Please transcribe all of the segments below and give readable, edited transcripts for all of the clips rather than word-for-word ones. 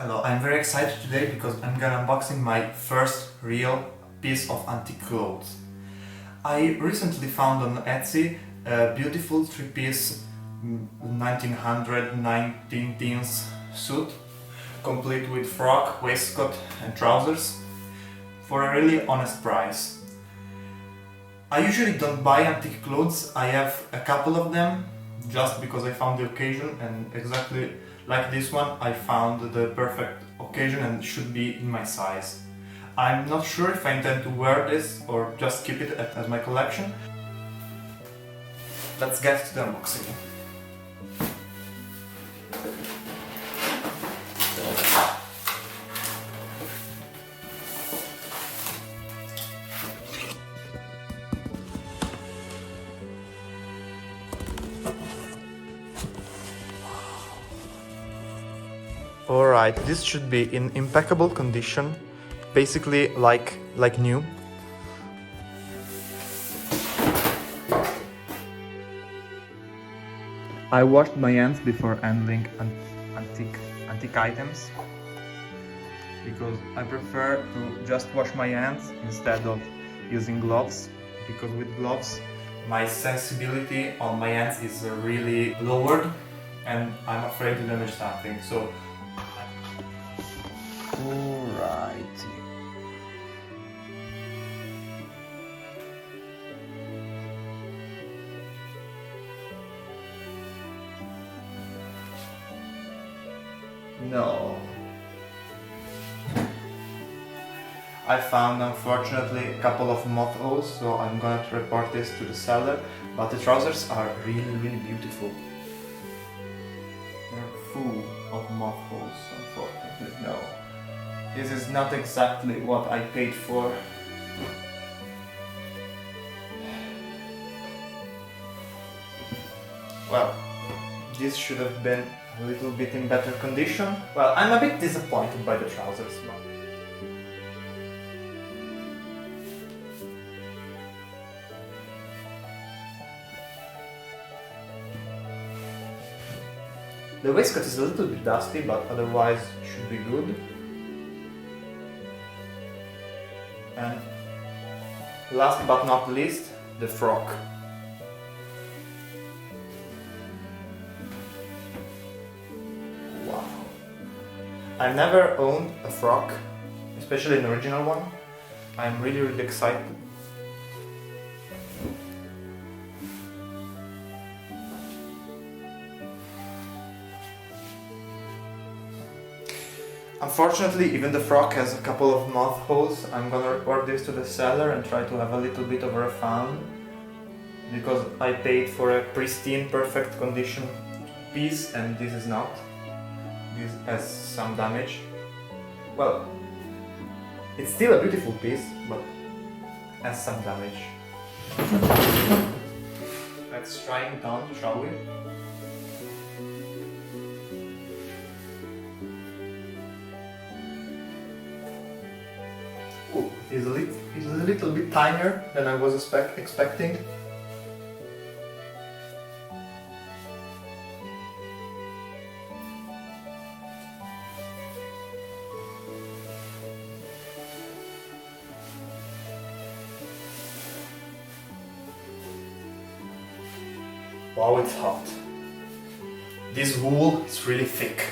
Hello, I'm very excited today because I'm gonna unboxing my first real piece of antique clothes. I recently found on Etsy a beautiful three-piece 1919 suit, complete with frock, waistcoat and trousers, for a really honest price. I usually don't buy antique clothes, I have a couple of them, just because I found the occasion, and exactly like this one I found the perfect occasion and should be in my size. I'm not sure if I intend to wear this or just keep it as my collection. Let's get to the unboxing. Alright, this should be in impeccable condition, basically like new. I washed my hands before handling antique items, because I prefer to just wash my hands instead of using gloves, because with gloves my sensibility on my hands is really lowered and I'm afraid to damage something. So alright. No. I found, unfortunately, a couple of moth holes, so I'm gonna report this to the seller, but the trousers are really beautiful. They're full of moth holes, unfortunately. No. This is not exactly what I paid for. Well, this should have been a little bit in better condition. Well, I'm a bit disappointed by the trousers, but the waistcoat is a little bit dusty, but otherwise should be good. And last but not least, the frock. Wow. I've never owned a frock, especially an original one. I'm really excited. Unfortunately, even the frock has a couple of moth holes. I'm gonna report this to the seller and try to have a little bit of a refund, because I paid for a pristine, perfect condition piece and this is not. This has some damage. Well, it's still a beautiful piece, but has some damage. Let's try it on, shall we? It's a little bit tinier than I was expecting. Wow, it's hot. This wool is really thick.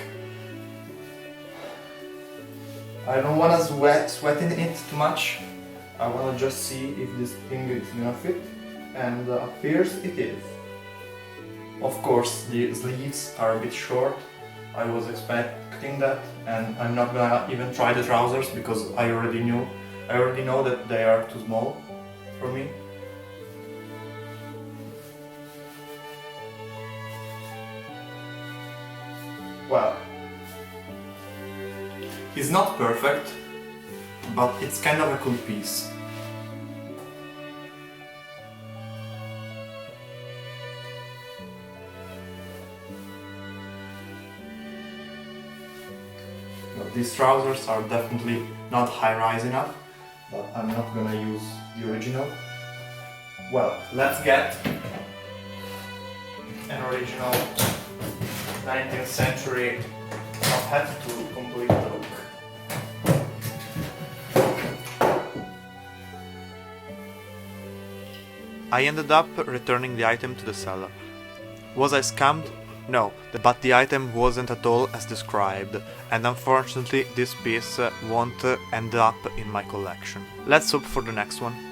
I don't want to sweat in it too much. I want to just see if this thing is gonna fit, and appears it is. Of course, the sleeves are a bit short. I was expecting that, and I'm not gonna even try the trousers because I already know that they are too small for me. Well, it's not perfect, but it's kind of a cool piece. Well, these trousers are definitely not high-rise enough, but I'm not gonna use the original. Well, let's get an original 19th century top hat to complete I ended up returning the item to the seller. Was I scammed? No, but the item wasn't at all as described, and unfortunately this piece won't end up in my collection. Let's hope for the next one.